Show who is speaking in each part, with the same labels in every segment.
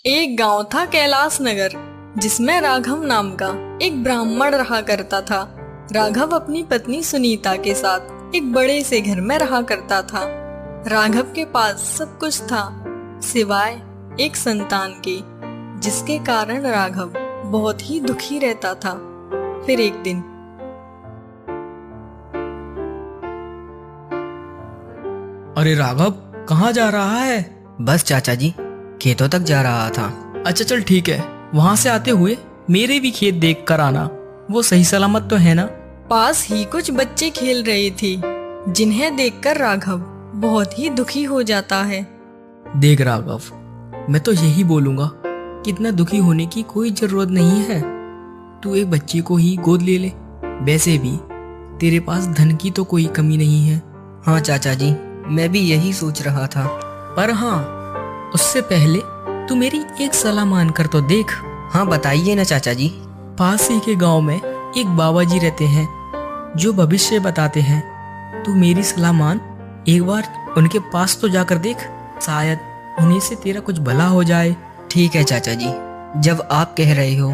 Speaker 1: एक गांव था कैलाश नगर, जिसमें राघव नाम का एक ब्राह्मण रहा करता था। राघव अपनी पत्नी सुनीता के साथ एक बड़े से घर में रहा करता था। राघव के पास सब कुछ था सिवाय एक संतान के, जिसके कारण राघव बहुत ही दुखी रहता था। फिर एक दिन
Speaker 2: अरे राघव, कहाँ जा रहा है?
Speaker 3: बस चाचा जी, खेतों तक जा रहा था।
Speaker 2: अच्छा चल ठीक है, वहां से आते हुए मेरे भी खेत देख कर आना, वो सही सलामत तो है ना?
Speaker 1: पास ही कुछ बच्चे खेल रहे थे, जिन्हें देखकर राघव बहुत ही दुखी हो जाता है।
Speaker 2: देख राघव, मैं तो यही बोलूंगा कि इतना दुखी होने की कोई जरूरत नहीं है। तू एक बच्चे को ही गोद ले ले। वैसे भी तेरे पास धन की तो कोई कमी नहीं है।
Speaker 3: हाँ चाचा जी, मैं भी यही सोच रहा था।
Speaker 2: पर हाँ, उससे पहले तू मेरी एक सलाह मान कर तो देख।
Speaker 3: हाँ बताइए ना चाचा जी।
Speaker 2: पास ही के गांव में एक बाबा जी रहते हैं जो भविष्य बताते हैं। तू मेरी सलाह मान, एक बार उनके पास तो जाकर देख, शायद उन्हीं से तेरा कुछ भला हो जाए।
Speaker 3: ठीक है चाचा जी, जब आप कह रहे हो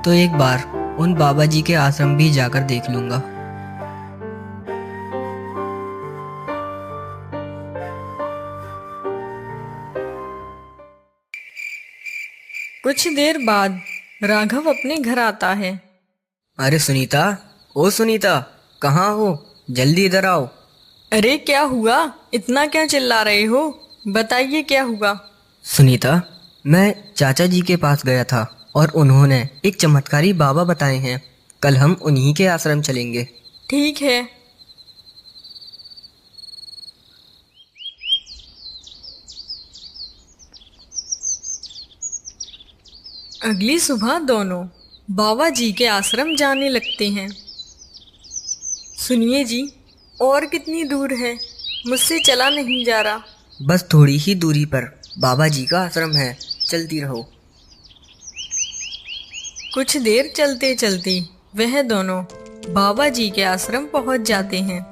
Speaker 3: तो एक बार उन बाबा जी के आश्रम भी जाकर देख लूंगा।
Speaker 1: कुछ देर बाद राघव अपने घर आता है।
Speaker 3: अरे सुनीता, ओ सुनीता, कहाँ हो? जल्दी इधर आओ।
Speaker 1: अरे क्या हुआ? इतना क्यों चिल्ला रहे हो? बताइए क्या हुआ?
Speaker 3: सुनीता, मैं चाचा जी के पास गया था और उन्होंने एक चमत्कारी बाबा बताए हैं। कल हम उन्हीं के आश्रम चलेंगे।
Speaker 1: ठीक है। अगली सुबह दोनों बाबा जी के आश्रम जाने लगते हैं। सुनिए जी, और कितनी दूर है? मुझसे चला नहीं जा रहा।
Speaker 3: बस थोड़ी ही दूरी पर बाबा जी का आश्रम है, चलती रहो।
Speaker 1: कुछ देर चलते चलते वह दोनों बाबा जी के आश्रम पहुंच जाते हैं।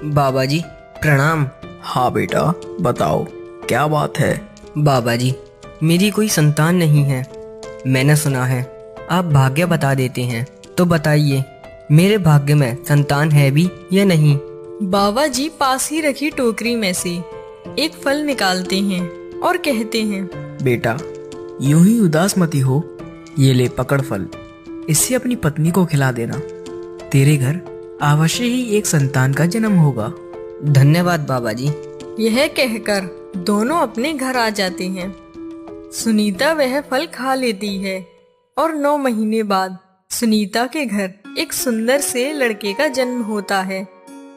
Speaker 3: बाबा जी प्रणाम।
Speaker 2: हाँ बेटा, बताओ क्या बात है?
Speaker 3: बाबा जी, मेरी कोई संतान नहीं है। मैंने सुना है आप भाग्य बता देते हैं, तो बताइए मेरे भाग्य में संतान है भी या नहीं?
Speaker 1: बाबा जी पास ही रखी टोकरी में से एक फल निकालते हैं और कहते हैं,
Speaker 2: बेटा यूं ही उदास मती हो, ये ले पकड़ फल, इससे अपनी पत्नी को खिला देना। तेरे घर अवश्य ही एक संतान का जन्म होगा।
Speaker 3: धन्यवाद बाबा जी।
Speaker 1: यह कहकर दोनों अपने घर आ जाते हैं। सुनीता वह फल खा लेती है और 9 महीने बाद सुनीता के घर एक सुंदर से लड़के का जन्म होता है।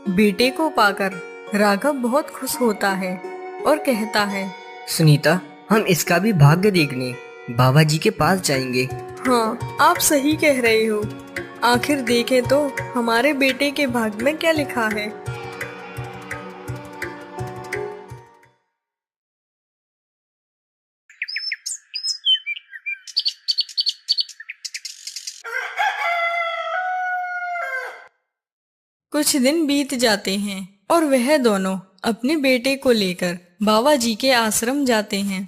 Speaker 1: बेटे को पाकर राघव बहुत खुश होता है और कहता है,
Speaker 3: सुनीता, हम इसका भी भाग्य देखने बाबा जी के पास जाएंगे।
Speaker 1: हाँ, आप सही कह रहे हो। आखिर देखें तो हमारे बेटे के भाग्य में क्या लिखा है। कुछ दिन बीत जाते हैं और वह दोनों अपने बेटे को लेकर बाबा जी के आश्रम जाते हैं।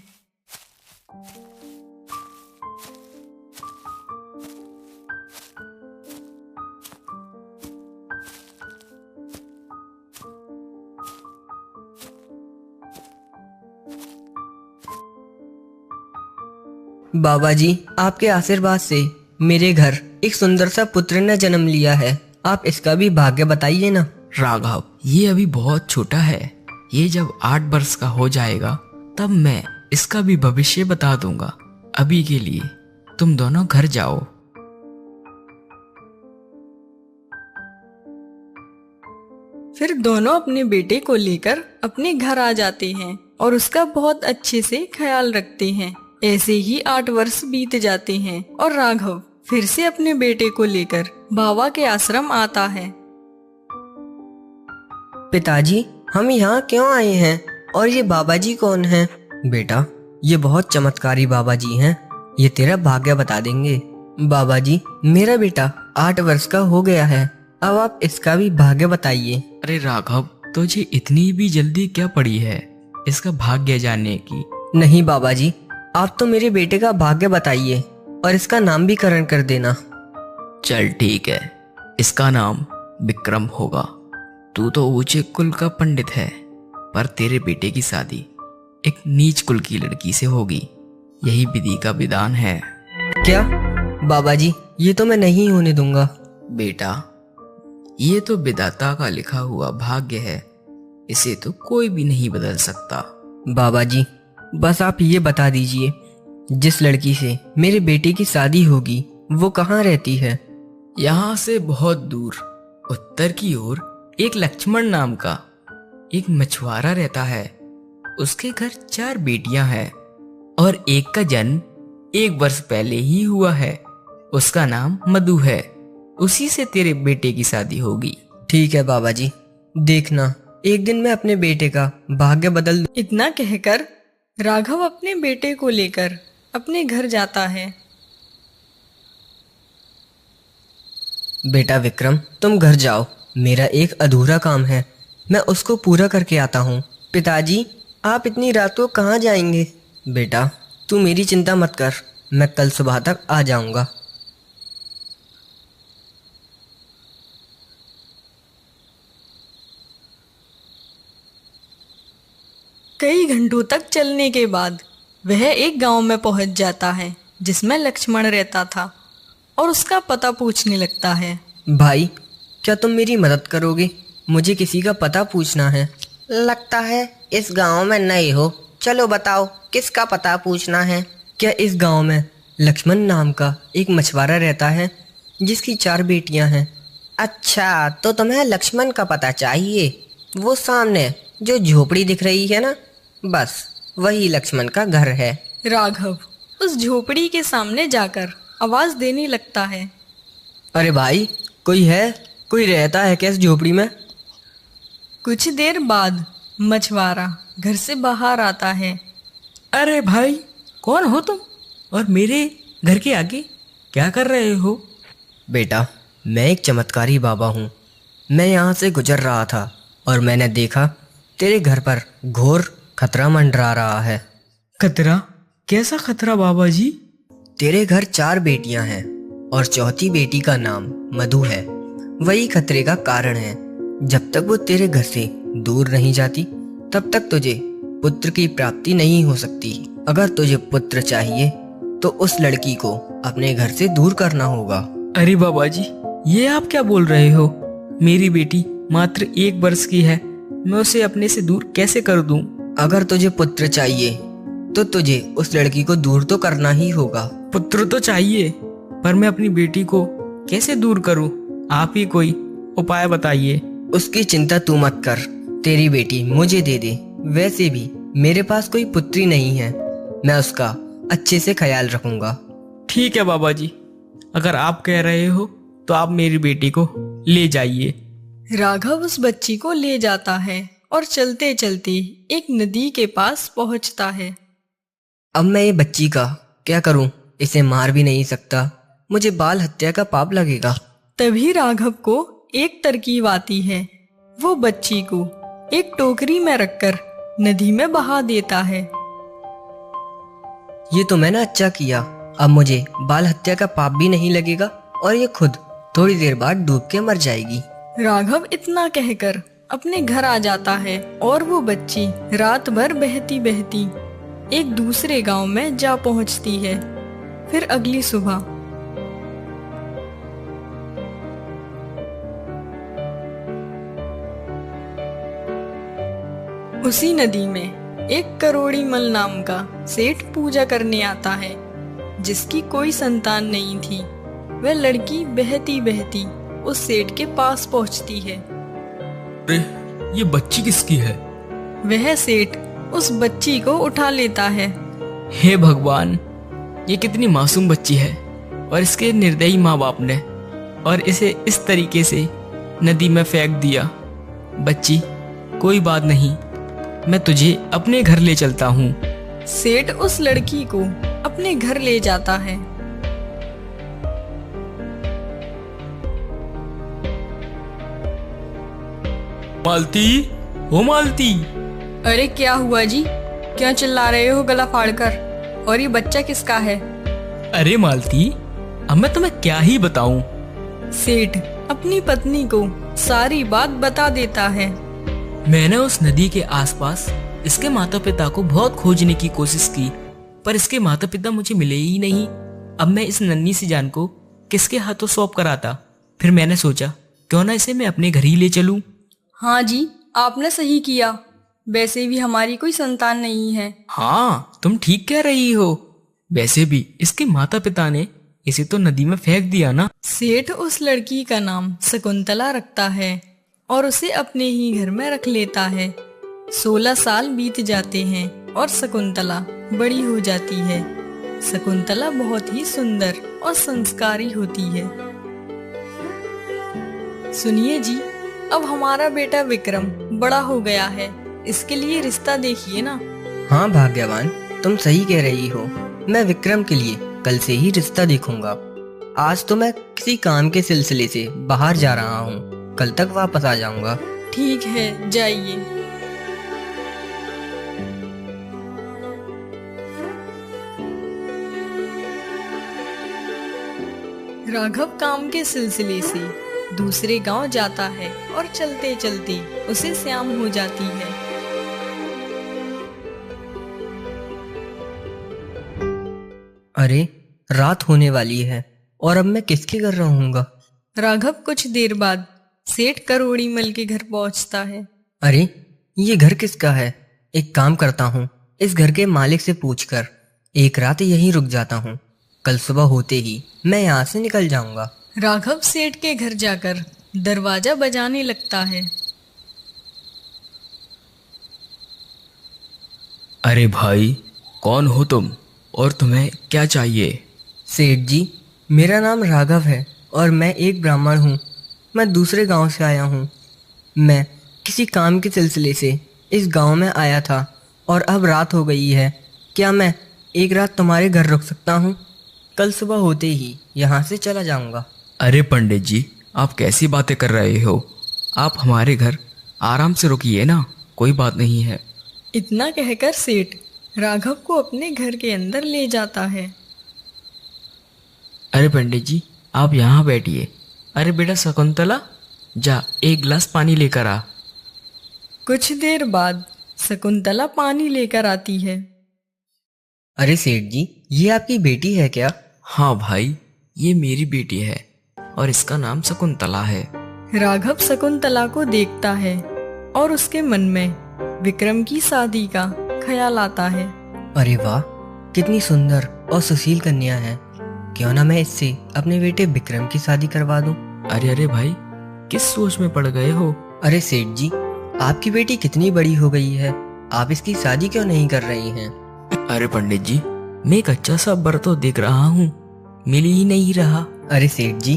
Speaker 3: बाबा जी, आपके आशीर्वाद से मेरे घर एक सुंदर सा पुत्र ने जन्म लिया है। आप इसका भी भाग्य बताइए ना।
Speaker 2: राघव, ये अभी बहुत छोटा है। ये जब 8 वर्ष का हो जाएगा तब मैं इसका भी भविष्य बता दूंगा। अभी के लिए तुम दोनों घर जाओ।
Speaker 1: फिर दोनों अपने बेटे को लेकर अपने घर आ जाते हैं और उसका बहुत अच्छे से ख्याल रखते हैं। ऐसे ही 8 वर्ष बीत जाते हैं और राघव फिर से अपने बेटे को लेकर बाबा के आश्रम आता है।
Speaker 3: पिताजी, हम यहाँ क्यों आए हैं और ये बाबा जी कौन हैं? बेटा, ये बहुत चमत्कारी बाबा जी हैं। ये तेरा भाग्य बता देंगे। बाबा जी, मेरा बेटा 8 वर्ष का हो गया है। अब आप इसका भी भाग्य बताइए।
Speaker 2: अरे राघव, तुझे इतनी भी जल्दी क्या पड़ी है इसका भाग्य जानने की?
Speaker 3: नहीं बाबा जी, आप तो मेरे बेटे का भाग्य बताइए और इसका नाम भी करण कर देना।
Speaker 2: चल ठीक है, इसका नाम विक्रम होगा। तू तो ऊंचे कुल का पंडित है, पर तेरे बेटे की शादी एक नीच कुल की लड़की से होगी। यही विधि का विधान है।
Speaker 3: क्या बाबा जी, ये तो मैं नहीं होने दूंगा।
Speaker 2: बेटा, ये तो विधाता का लिखा हुआ भाग्य है, इसे तो कोई भी नहीं बदल सकता।
Speaker 3: बाबा जी, बस आप ये बता दीजिए, जिस लड़की से मेरे बेटे की शादी होगी वो कहाँ रहती है?
Speaker 2: यहाँ से बहुत दूर उत्तर की ओर एक लक्ष्मण नाम का एक मछुआरा रहता है। उसके घर 4 बेटियां हैं और एक का जन्म 1 वर्ष पहले ही हुआ है। उसका नाम मधु है। उसी से तेरे बेटे की शादी होगी।
Speaker 3: ठीक है बाबा जी, देखना एक दिन मैं अपने बेटे का भाग्य बदल दूं।
Speaker 1: इतना कहकर राघव अपने बेटे को लेकर अपने घर जाता है।
Speaker 3: बेटा विक्रम, तुम घर जाओ, मेरा एक अधूरा काम है, मैं उसको पूरा करके आता हूँ। पिताजी, आप इतनी रात को कहाँ जाएंगे? बेटा, तू मेरी चिंता मत कर, मैं कल सुबह तक आ जाऊंगा।
Speaker 1: कई घंटों तक चलने के बाद वह एक गांव में पहुंच जाता है जिसमें लक्ष्मण रहता था और उसका पता पूछने लगता है।
Speaker 3: भाई, क्या तुम मेरी मदद करोगे? मुझे किसी का पता पूछना है।
Speaker 4: लगता है इस गांव में नए हो, चलो बताओ किसका पता पूछना है?
Speaker 3: क्या इस गांव में लक्ष्मण नाम का एक मछुआरा रहता है जिसकी 4 बेटियां हैं?
Speaker 4: अच्छा, तो तुम्हें लक्ष्मण का पता चाहिए। वो सामने जो झोपड़ी दिख रही है ना, बस वही लक्ष्मण का घर है।
Speaker 1: राघव उस झोपड़ी के सामने जाकर आवाज देने लगता है।
Speaker 3: अरे भाई, कोई है? कोई रहता है क्या इस झोपड़ी में?
Speaker 1: कुछ देर बाद मछुआरा घर से बाहर आता है।
Speaker 2: अरे भाई, कौन हो तुम और मेरे घर के आगे क्या कर रहे हो?
Speaker 3: बेटा, मैं एक चमत्कारी बाबा हूँ। मैं यहाँ से गुजर रहा था और मैंने देखा तेरे घर पर घोर खतरा मंडरा रहा है।
Speaker 2: खतरा? कैसा खतरा बाबा जी?
Speaker 3: तेरे घर 4 बेटियां हैं और चौथी बेटी का नाम मधु है। वही खतरे का कारण है। जब तक वो तेरे घर से दूर नहीं जाती तब तक तुझे पुत्र की प्राप्ति नहीं हो सकती। अगर तुझे पुत्र चाहिए तो उस लड़की को अपने घर से दूर करना होगा।
Speaker 2: अरे बाबा जी, ये आप क्या बोल रहे हो? मेरी बेटी मात्र 1 वर्ष की है, मैं उसे अपने से दूर कैसे कर दूं?
Speaker 3: अगर तुझे पुत्र चाहिए तो तुझे उस लड़की को दूर तो करना ही होगा।
Speaker 2: पुत्र तो चाहिए, पर मैं अपनी बेटी को कैसे दूर करूं? आप ही कोई उपाय बताइए।
Speaker 3: उसकी चिंता तू मत कर, तेरी बेटी मुझे दे दे। वैसे भी मेरे पास कोई पुत्री नहीं है, मैं उसका अच्छे से ख्याल रखूंगा।
Speaker 2: ठीक है बाबा जी, अगर आप कह रहे हो तो आप मेरी बेटी को ले जाइए।
Speaker 1: राघव उस बच्ची को ले जाता है और चलते चलते एक नदी के पास पहुंचता है।
Speaker 3: अब मैं ये बच्ची का क्या करूं? इसे मार भी नहीं सकता, मुझे बाल हत्या का पाप लगेगा।
Speaker 1: तभी राघव को एक तरकीब आती है। वो बच्ची को एक टोकरी में रखकर नदी में बहा देता है।
Speaker 3: ये तो मैंने अच्छा किया, अब मुझे बाल हत्या का पाप भी नहीं लगेगा और ये खुद थोड़ी देर बाद डूब के मर जाएगी।
Speaker 1: राघव इतना कहकर अपने घर आ जाता है और वो बच्ची रात भर बहती बहती एक दूसरे गांव में जा पहुंचती है। फिर अगली सुबह उसी नदी में एक करोड़ी मल नाम का सेठ पूजा करने आता है, जिसकी कोई संतान नहीं थी। वह लड़की बहती बहती उस सेठ के पास पहुंचती है।
Speaker 2: अरे, ये बच्ची किसकी है?
Speaker 1: वह सेठ उस बच्ची को उठा लेता है।
Speaker 2: हे भगवान, ये कितनी मासूम बच्ची है और इसके निर्दयी माँ बाप ने और इसे इस तरीके से नदी में फेंक दिया। बच्ची, कोई बात नहीं, मैं तुझे अपने घर ले चलता हूँ।
Speaker 1: सेठ उस लड़की को अपने घर ले जाता है।
Speaker 2: मालती, ओ मालती।
Speaker 1: अरे क्या हुआ जी? क्या चिल्ला रहे हो गला फाड़कर? और ये बच्चा किसका है?
Speaker 2: अरे मालती, अब मैं तुम्हें क्या ही बताऊं।
Speaker 1: सेठ अपनी पत्नी को सारी बात बता देता है।
Speaker 2: मैंने उस नदी के आसपास इसके माता पिता को बहुत खोजने की कोशिश की, पर इसके माता पिता मुझे मिले ही नहीं। अब मैं इस नन्ही सी जान को किसके हाथों सौंप कर आता? फिर मैंने सोचा क्यों ना इसे मैं अपने घर ही ले चलूं।
Speaker 1: हाँ जी, आपने सही किया। वैसे भी हमारी कोई संतान नहीं है।
Speaker 2: हाँ, तुम ठीक कह रही हो। वैसे भी इसके माता पिता ने इसे तो नदी में फेंक दिया ना।
Speaker 1: सेठ उस लड़की का नाम शकुंतला रखता है और उसे अपने ही घर में रख लेता है। 16 साल बीत जाते हैं और शकुंतला बड़ी हो जाती है। शकुंतला बहुत ही सुंदर और संस्कारी होती है। सुनिए जी, अब हमारा बेटा विक्रम बड़ा हो गया है, इसके लिए रिश्ता देखिए ना।
Speaker 3: हाँ भाग्यवान, तुम सही कह रही हो। मैं विक्रम के लिए कल से ही रिश्ता देखूंगा। आज तो मैं किसी काम के सिलसिले से बाहर जा रहा हूँ, कल तक वापस आ जाऊंगा।
Speaker 1: ठीक है, जाइए। राघव काम के सिलसिले से दूसरे गांव जाता है और चलते चलते उसे शाम हो जाती है।
Speaker 3: अरे रात होने वाली है और अब मैं किसके घर रहूंगा?
Speaker 1: राघव कुछ देर बाद सेठ करोड़ीमल के घर पहुंचता है।
Speaker 3: अरे ये घर किसका है? एक काम करता हूँ, इस घर के मालिक से पूछकर एक रात यहीं रुक जाता हूँ। कल सुबह होते ही मैं यहाँ से निकल जाऊंगा।
Speaker 1: राघव सेठ के घर जाकर दरवाजा बजाने लगता है।
Speaker 2: अरे भाई, कौन हो तुम और तुम्हें क्या चाहिए?
Speaker 3: सेठ जी, मेरा नाम राघव है और मैं एक ब्राह्मण हूँ। मैं दूसरे गांव से आया हूँ। मैं किसी काम के सिलसिले से इस गांव में आया था और अब रात हो गई है। क्या मैं एक रात तुम्हारे घर रुक सकता हूँ? कल सुबह होते ही यहाँ से चला जाऊँगा।
Speaker 2: अरे पंडित जी, आप कैसी बातें कर रहे हो? आप हमारे घर आराम से रुकिए ना, कोई बात नहीं है।
Speaker 1: इतना कहकर सेठ राघव को अपने घर के अंदर ले जाता है।
Speaker 2: अरे पंडित जी, आप यहाँ बैठिए। अरे बेटा शकुंतला, जा एक गिलास पानी लेकर आ।
Speaker 1: कुछ देर बाद शकुंतला पानी लेकर आती है।
Speaker 3: अरे सेठ जी, ये आपकी बेटी है क्या?
Speaker 2: हाँ भाई, ये मेरी बेटी है और इसका नाम शकुंतला है।
Speaker 1: राघव शकुंतला को देखता है और उसके मन में विक्रम की शादी का ख्याल आता है।
Speaker 3: अरे वाह, कितनी सुंदर और सुशील कन्या है। क्यों ना मैं इससे अपने बेटे विक्रम की शादी करवा दूं।
Speaker 2: अरे भाई, किस सोच में पड़ गए हो?
Speaker 3: अरे सेठ जी, आपकी बेटी कितनी बड़ी हो गई है, आप इसकी शादी क्यों नहीं कर रही हैं?
Speaker 2: अरे पंडित जी, मैं एक अच्छा सा वर तो देख रहा हूँ, मिल ही नहीं रहा।
Speaker 3: अरे सेठ जी,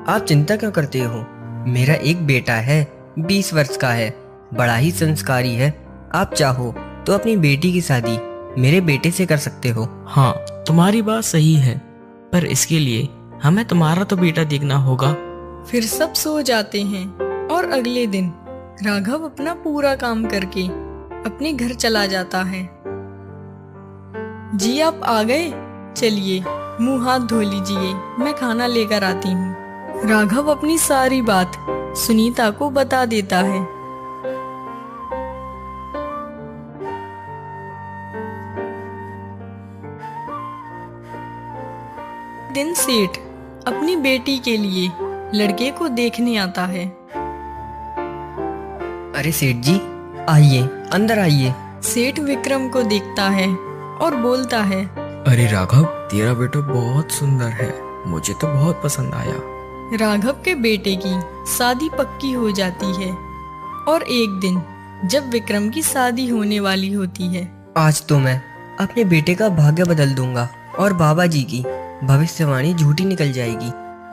Speaker 3: आप चिंता क्यों करते हो? मेरा एक बेटा है, 20 वर्ष का है, बड़ा ही संस्कारी है। आप चाहो तो अपनी बेटी की शादी मेरे बेटे से कर सकते हो।
Speaker 2: हाँ, तुम्हारी बात सही है, पर इसके लिए हमें तुम्हारा तो बेटा देखना होगा।
Speaker 1: फिर सब सो जाते हैं और अगले दिन राघव अपना पूरा काम करके अपने घर चला जाता है। जी आप आ गए, चलिए मुंह हाथ धो लीजिए, मैं खाना लेकर आती हूँ। राघव अपनी सारी बात सुनीता को बता देता है। दिन सेठ अपनी बेटी के लिए लड़के को देखने आता है।
Speaker 3: अरे सेठ जी, आइए, अंदर आइए।
Speaker 1: सेठ विक्रम को देखता है और बोलता है,
Speaker 2: अरे राघव, तेरा बेटा बहुत सुंदर है, मुझे तो बहुत पसंद आया।
Speaker 1: राघव के बेटे की शादी पक्की हो जाती है और एक दिन जब विक्रम की शादी होने वाली होती है,
Speaker 3: आज तो मैं अपने बेटे का भाग्य बदल दूंगा और बाबा जी की भविष्यवाणी झूठी निकल जाएगी।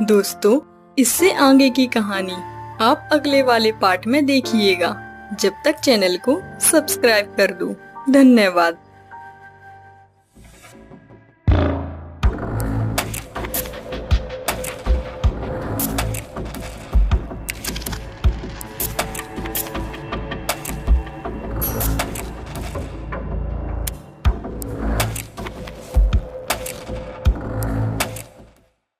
Speaker 1: दोस्तों, इससे आगे की कहानी आप अगले वाले पार्ट में देखिएगा। जब तक चैनल को सब्सक्राइब कर दो। धन्यवाद।